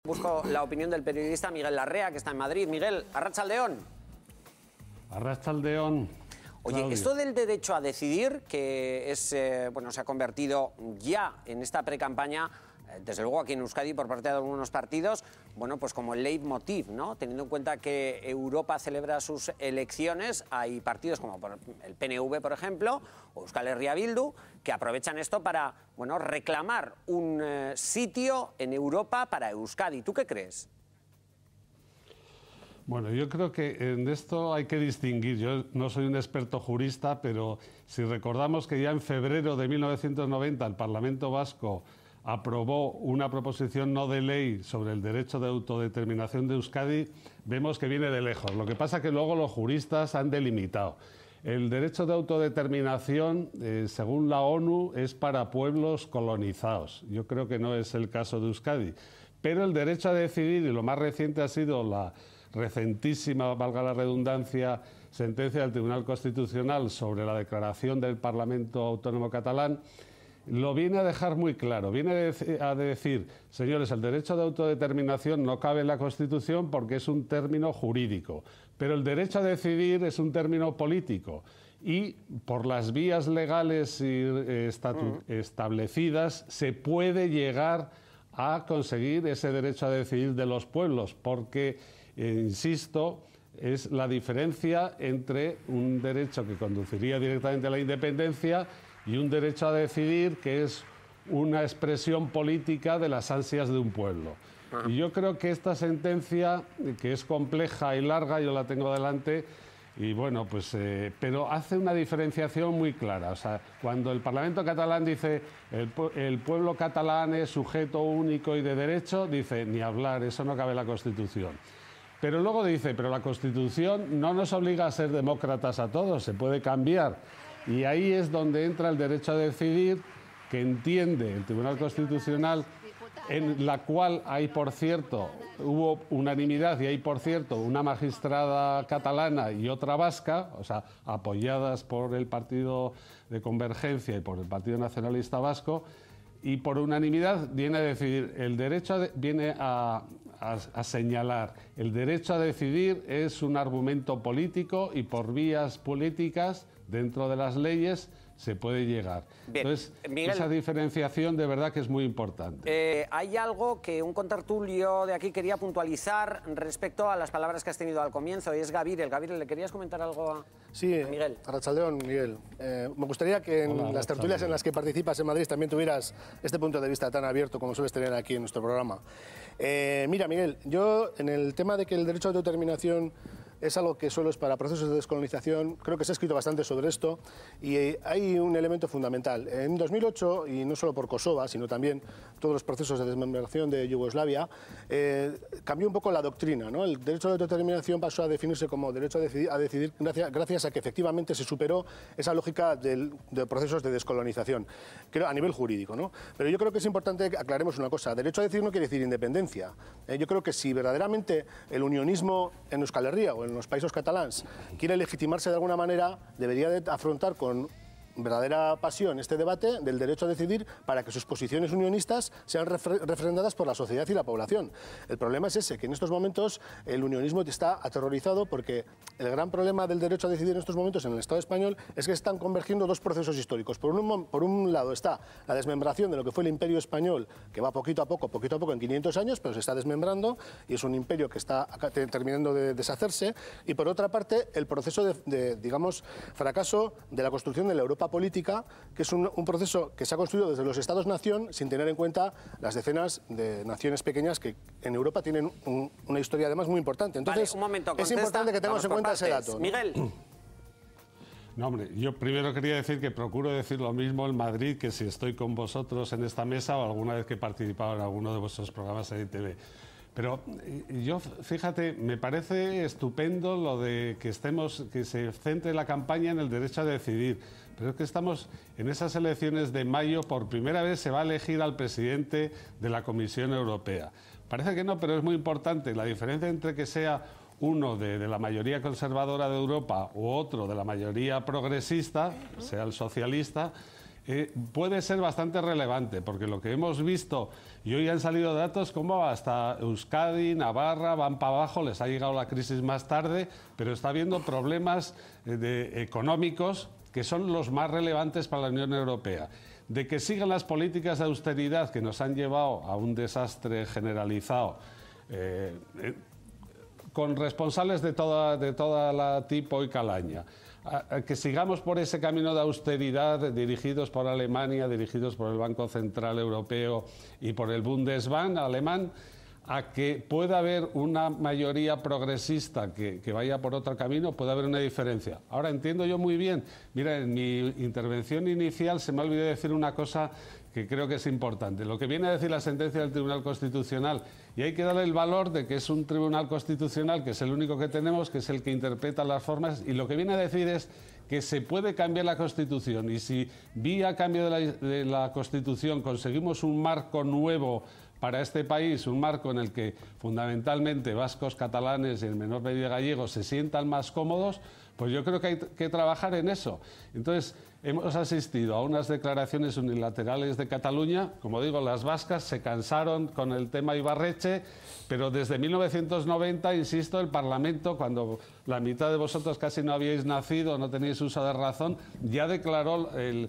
Busco la opinión del periodista Miguel Larrea, que está en Madrid. Miguel, arratsaldeón. Arratsaldeón. Oye, Claudio. esto del derecho a decidir, que es, bueno, se ha convertido ya en esta precampaña, desde luego aquí en Euskadi por parte de algunos partidos, bueno, pues como el leitmotiv, ¿no? Teniendo en cuenta que Europa celebra sus elecciones, hay partidos como el PNV, por ejemplo, o Euskal Herria Bildu, que aprovechan esto para, bueno, reclamar un sitio en Europa para Euskadi. ¿Tú qué crees? Bueno, yo creo que en esto hay que distinguir. Yo no soy un experto jurista, pero si recordamos que ya en febrero de 1990 el Parlamento Vasco aprobó una proposición no de ley sobre el derecho de autodeterminación de Euskadi, vemos que viene de lejos. Lo que pasa es que luego los juristas han delimitado. El derecho de autodeterminación, según la ONU, es para pueblos colonizados. Yo creo que no es el caso de Euskadi. Pero el derecho a decidir, y lo más reciente ha sido la recentísima, valga la redundancia, sentencia del Tribunal Constitucional sobre la declaración del Parlamento Autónomo Catalán, lo viene a dejar muy claro. Viene a decir, señores, el derecho de autodeterminación no cabe en la Constitución porque es un término jurídico, pero el derecho a decidir es un término político y por las vías legales y establecidas se puede llegar a conseguir ese derecho a decidir de los pueblos, porque, insisto, es la diferencia entre un derecho que conduciría directamente a la independencia y un derecho a decidir que es una expresión política de las ansias de un pueblo. Y yo creo que esta sentencia, que es compleja y larga, yo la tengo delante, y bueno, pues, pero hace una diferenciación muy clara. O sea, cuando el Parlamento catalán dice el pueblo catalán es sujeto único y de derecho, dice ni hablar, eso no cabe en la Constitución. Pero luego dice, pero la Constitución no nos obliga a ser demócratas a todos, se puede cambiar. Y ahí es donde entra el derecho a decidir, que entiende el Tribunal Constitucional, en la cual hay, por cierto, hubo unanimidad y hay, por cierto, una magistrada catalana y otra vasca, o sea, apoyadas por el Partido de Convergencia y por el Partido Nacionalista Vasco, y por unanimidad viene a decidir, el derecho viene a señalar, el derecho a decidir es un argumento político y por vías políticas, dentro de las leyes, se puede llegar. Bien. Entonces, Miguel, esa diferenciación de verdad que es muy importante. Hay algo que un contertulio de aquí quería puntualizar respecto a las palabras que has tenido al comienzo, y es Gavirel. Gavirel, ¿le querías comentar algo a Miguel? Arratsaldeón, Miguel. Me gustaría que en las tertulias en las que participas en Madrid también tuvieras este punto de vista tan abierto como sueles tener aquí en nuestro programa. Mira, Miguel, yo en el tema de que el derecho a autodeterminación es algo que solo es para procesos de descolonización, creo que se ha escrito bastante sobre esto y hay un elemento fundamental. En 2008, y no solo por Kosovo, sino también todos los procesos de desmembración de Yugoslavia, cambió un poco la doctrina, ¿no? El derecho a la autodeterminación pasó a definirse como derecho a decidir gracias a que efectivamente se superó esa lógica de procesos de descolonización, creo, a nivel jurídico, ¿no? Pero yo creo que es importante que aclaremos una cosa. Derecho a decidir no quiere decir independencia. Yo creo que si verdaderamente el unionismo en Euskal Herria o en los países catalanes quiere legitimarse de alguna manera, debería de afrontar con verdadera pasión este debate del derecho a decidir para que sus posiciones unionistas sean refrendadas por la sociedad y la población. El problema es ese, que en estos momentos el unionismo está aterrorizado porque el gran problema del derecho a decidir en estos momentos en el Estado español es que están convergiendo dos procesos históricos. Por un lado está la desmembración de lo que fue el Imperio Español, que va poquito a poco en 500 años, pero se está desmembrando y es un imperio que está terminando de deshacerse. Y por otra parte, el proceso de digamos, fracaso de la construcción de la Europa política, que es un proceso que se ha construido desde los Estados-nación sin tener en cuenta las decenas de naciones pequeñas que en Europa tienen una historia además muy importante. Entonces, vale, un momento, es importante que tengamos en cuenta ese dato, ¿no? Miguel. No, hombre, yo primero quería decir que procuro decir lo mismo en Madrid que si estoy con vosotros en esta mesa o alguna vez que he participado en alguno de vuestros programas en ITV. Pero yo, fíjate, me parece estupendo lo de que se centre la campaña en el derecho a decidir. Pero es que estamos en esas elecciones de mayo, por primera vez se va a elegir al presidente de la Comisión Europea. Parece que no, pero es muy importante. La diferencia entre que sea uno de la mayoría conservadora de Europa u otro de la mayoría progresista, sea el socialista, puede ser bastante relevante, porque lo que hemos visto, y hoy han salido datos como hasta Euskadi, Navarra, van para abajo, les ha llegado la crisis más tarde, pero está habiendo problemas económicos que son los más relevantes para la Unión Europea. De que sigan las políticas de austeridad que nos han llevado a un desastre generalizado, con responsables de toda la tipo y calaña, que sigamos por ese camino de austeridad dirigidos por Alemania, dirigidos por el Banco Central Europeo y por el Bundesbank alemán, a que pueda haber una mayoría progresista que vaya por otro camino, puede haber una diferencia. Ahora entiendo yo muy bien, mira, en mi intervención inicial se me olvidó decir una cosa que creo que es importante. Lo que viene a decir la sentencia del Tribunal Constitucional, y hay que darle el valor de que es un Tribunal Constitucional, que es el único que tenemos, que es el que interpreta las formas, y lo que viene a decir es que se puede cambiar la Constitución, y si vía cambio de la Constitución conseguimos un marco nuevo para este país, un marco en el que fundamentalmente vascos, catalanes y en menor medida gallegos se sientan más cómodos, pues yo creo que hay que trabajar en eso. Entonces, hemos asistido a unas declaraciones unilaterales de Cataluña. Como digo, las vascas se cansaron con el tema Ibarretxe, pero desde 1990, insisto, el Parlamento, cuando la mitad de vosotros casi no habíais nacido, no teníais uso de razón, ya declaró el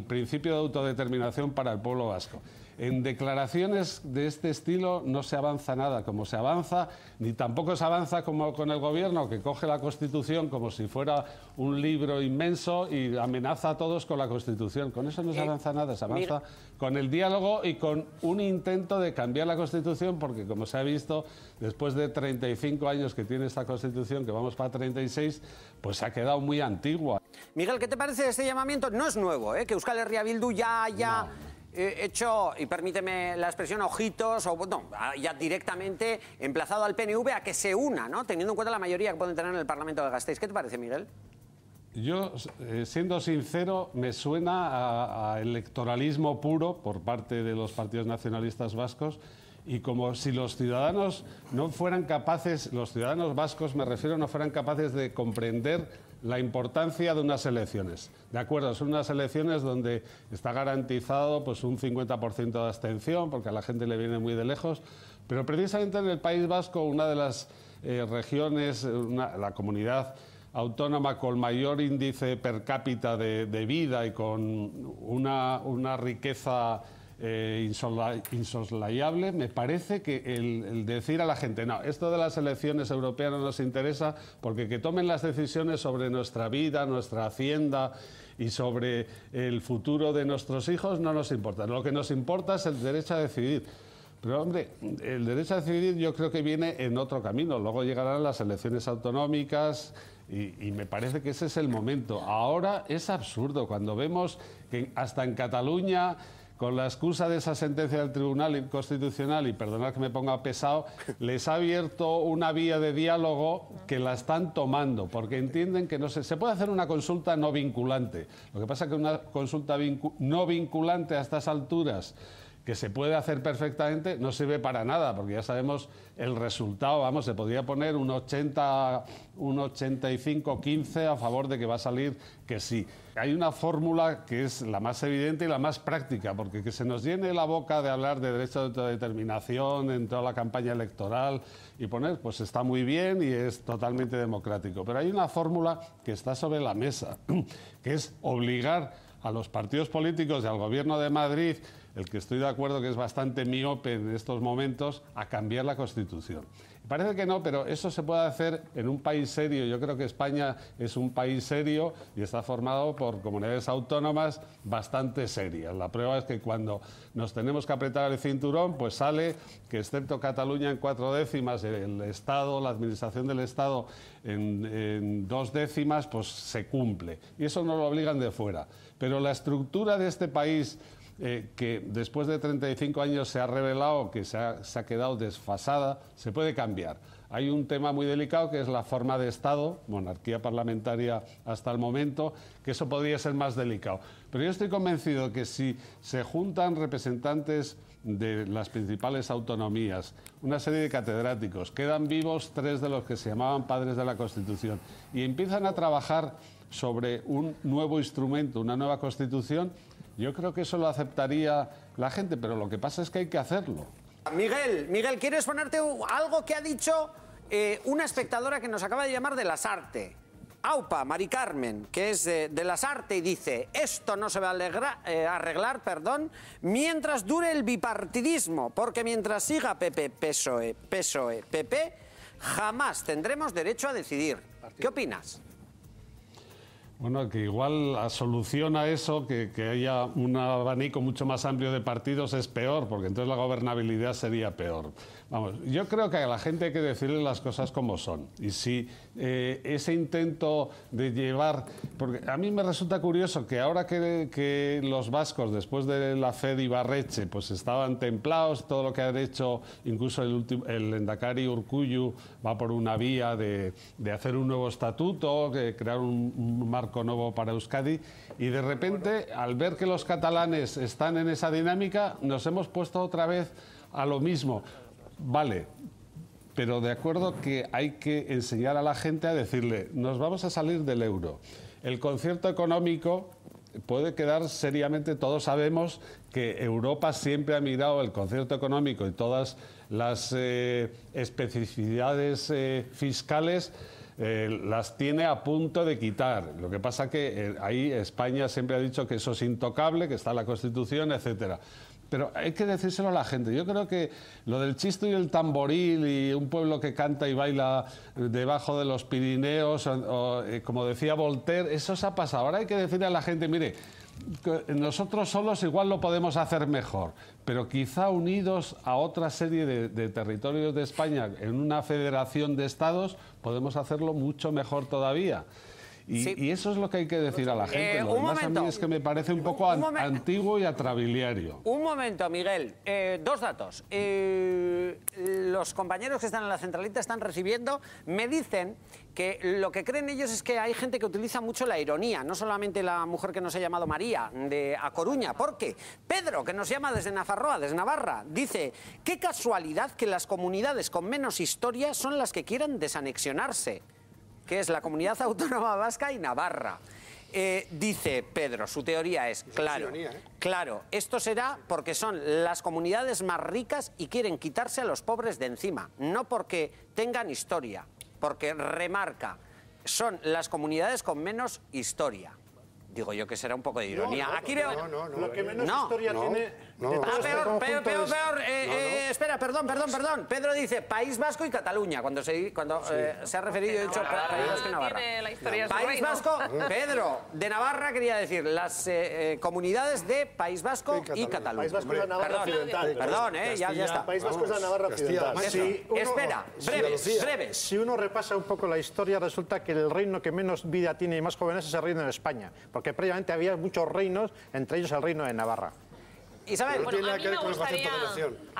principio de autodeterminación para el pueblo vasco. En declaraciones de este estilo no se avanza nada como se avanza, ni tampoco se avanza como con el gobierno, que coge la Constitución como si fuera un libro inmenso y amenaza a todos con la Constitución. Con eso no se avanza nada, se avanza con el diálogo y con un intento de cambiar la Constitución, porque como se ha visto, después de 35 años que tiene esta Constitución, que vamos para 36, pues se ha quedado muy antigua. Miguel, ¿qué te parece este llamamiento? No es nuevo, que Euskal Herria Bildu ya haya hecho, y permíteme la expresión, ojitos, o no, ya directamente emplazado al PNV a que se una, ¿no? Teniendo en cuenta la mayoría que pueden tener en el Parlamento de Gasteiz. ¿Qué te parece, Miguel? Yo, siendo sincero, me suena a electoralismo puro por parte de los partidos nacionalistas vascos, y como si los ciudadanos no fueran capaces, los ciudadanos vascos me refiero, no fueran capaces de comprender la importancia de unas elecciones. De acuerdo, son unas elecciones donde está garantizado pues, un 50% de abstención, porque a la gente le viene muy de lejos, pero precisamente en el País Vasco, una de las regiones, la comunidad autónoma con mayor índice per cápita de vida y con una riqueza insoslayable, me parece que el decir a la gente, no, esto de las elecciones europeas no nos interesa, porque que tomen las decisiones sobre nuestra vida, nuestra hacienda y sobre el futuro de nuestros hijos no nos importa. Lo que nos importa es el derecho a decidir. Pero, hombre, el derecho a decidir yo creo que viene en otro camino. Luego llegarán las elecciones autonómicas y me parece que ese es el momento. Ahora es absurdo cuando vemos que hasta en Cataluña, con la excusa de esa sentencia del Tribunal Constitucional, y perdonad que me ponga pesado, les ha abierto una vía de diálogo que la están tomando, porque entienden que no se puede hacer una consulta no vinculante. Lo que pasa es que una consulta no vinculante a estas alturas, que se puede hacer perfectamente, no sirve para nada, porque ya sabemos el resultado. Vamos, se podría poner un 85-15 a favor de que va a salir que sí. Hay una fórmula que es la más evidente y la más práctica, porque que se nos llene la boca de hablar de derecho de autodeterminación en toda la campaña electoral y poner, pues está muy bien y es totalmente democrático. Pero hay una fórmula que está sobre la mesa, que es obligar a los partidos políticos y al Gobierno de Madrid, el que estoy de acuerdo que es bastante miope en estos momentos, a cambiar la Constitución. Parece que no, pero eso se puede hacer en un país serio. Yo creo que España es un país serio y está formado por comunidades autónomas bastante serias. La prueba es que cuando nos tenemos que apretar el cinturón, pues sale que excepto Cataluña en 4 décimas, el Estado, la administración del Estado en 2 décimas, pues se cumple. Y eso no lo obligan de fuera. Pero la estructura de este país, que después de 35 años se ha revelado que se ha quedado desfasada, se puede cambiar. Hay un tema muy delicado que es la forma de Estado, monarquía parlamentaria hasta el momento, que eso podría ser más delicado. Pero yo estoy convencido que si se juntan representantes de las principales autonomías, una serie de catedráticos, quedan vivos 3 de los que se llamaban padres de la Constitución y empiezan a trabajar sobre un nuevo instrumento, una nueva Constitución, yo creo que eso lo aceptaría la gente, pero lo que pasa es que hay que hacerlo. Miguel, ¿quieres ponerte algo que ha dicho una espectadora que nos acaba de llamar de Lasarte? Aupa, Mari Carmen, que es de Lasarte, y dice: esto no se va a arreglar, mientras dure el bipartidismo, porque mientras siga PP, PSOE, PSOE, PP, jamás tendremos derecho a decidir. ¿Qué opinas? Bueno, que igual la solución a eso, que haya un abanico mucho más amplio de partidos, es peor, porque entonces la gobernabilidad sería peor. Vamos, yo creo que a la gente hay que decirle las cosas como son. Y si ese intento de llevar... Porque a mí me resulta curioso que ahora que los vascos, después de la fe de Ibarretxe, pues estaban templados, todo lo que han hecho, incluso el Lehendakari Urkullu va por una vía de hacer un nuevo estatuto, de crear un marco nuevo para Euskadi, y de repente, al ver que los catalanes están en esa dinámica, nos hemos puesto otra vez a lo mismo. Vale, pero de acuerdo que hay que enseñar a la gente a decirle: nos vamos a salir del euro. El concierto económico puede quedar seriamente, todos sabemos que Europa siempre ha mirado el concierto económico y todas las especificidades fiscales, las tiene a punto de quitar. Lo que pasa que ahí España siempre ha dicho que eso es intocable, que está en la Constitución, etcétera. Pero hay que decírselo a la gente. Yo creo que lo del chisto y el tamboril y un pueblo que canta y baila debajo de los Pirineos, como decía Voltaire, eso se ha pasado. Ahora hay que decirle a la gente: mire, nosotros solos igual lo podemos hacer mejor, pero quizá unidos a otra serie de territorios de España en una federación de estados podemos hacerlo mucho mejor todavía. Y eso es lo que hay que decir a la gente. Lo demás a mí es que me parece un poco antiguo y atrabiliario. Un momento, Miguel. Dos datos. Los compañeros que están en la centralita están recibiendo, me dicen que lo que creen ellos es que hay gente que utiliza mucho la ironía, no solamente la mujer que nos ha llamado María, de A Coruña, porque Pedro, que nos llama desde Nafarroa, desde Navarra, dice: qué casualidad que las comunidades con menos historia son las que quieran desanexionarse, que es la Comunidad Autónoma Vasca y Navarra. Dice Pedro, su teoría es: claro, esto será porque son las comunidades más ricas y quieren quitarse a los pobres de encima, no porque tengan historia, porque remarca, son las comunidades con menos historia. Digo yo que será un poco de ironía. Aquí veo... Lo que menos historia tiene... Peor. Espera, perdón. Pedro dice País Vasco y Cataluña. Cuando se ha referido, he dicho País Vasco y Navarra. País Vasco, Pedro, de Navarra quería decir las comunidades de País Vasco y Cataluña. País Vasco es la Navarra occidental. Perdón, ya está. País Vasco es la Navarra occidental. Espera, breves. Si uno repasa un poco la historia, resulta que el reino que menos vida tiene y más jóvenes es el reino de España, porque previamente había muchos reinos, entre ellos el reino de Navarra. Isabel, bueno, a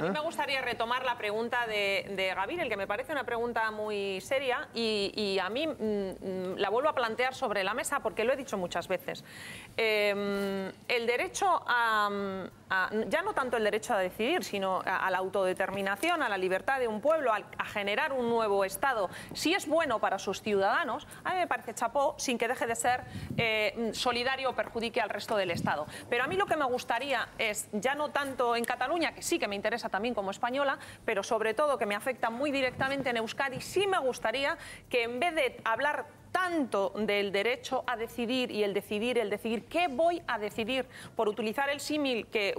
mí me gustaría retomar la pregunta de Gabriel, que me parece una pregunta muy seria, y a mí la vuelvo a plantear sobre la mesa porque lo he dicho muchas veces. El derecho ya no tanto el derecho a decidir, sino a la autodeterminación, a la libertad de un pueblo, a generar un nuevo Estado, si es bueno para sus ciudadanos, a mí me parece chapó, sin que deje de ser solidario o perjudique al resto del Estado. Pero a mí lo que me gustaría es, ya no tanto en Cataluña, que sí que me interesa también como española, pero sobre todo que me afecta muy directamente en Euskadi, sí me gustaría que en vez de hablar tanto del derecho a decidir y el decidir qué voy a decidir, por utilizar el símil que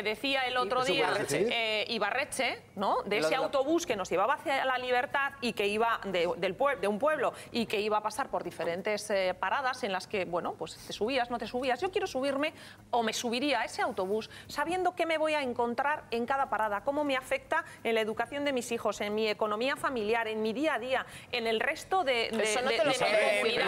decía el otro día Ibarretxe, ¿no? De ese autobús que nos llevaba hacia la libertad y que iba de un pueblo y que iba a pasar por diferentes paradas en las que, bueno, pues te subías, no te subías. Yo quiero subirme o me subiría a ese autobús sabiendo qué me voy a encontrar en cada parada, cómo me afecta en la educación de mis hijos, en mi economía familiar, en mi día a día, en el resto de eso no te lo sabe Miguel,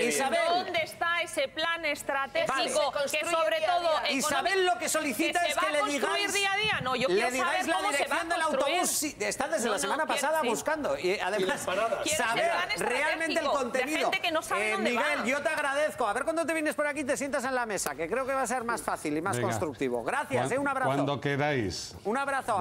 Isabel, ¿dónde está ese plan estratégico que sobre todo Isabel lo que solicita es que le digáis día a día? No, yo quiero saber la dirección del autobús. Está desde la semana pasada buscando y además saber realmente el contenido. Miguel, yo te agradezco. A ver cuándo te vienes por aquí y te sientas en la mesa, que creo que va a ser más fácil y más constructivo. Gracias, un abrazo. Cuando queráis. Un abrazo.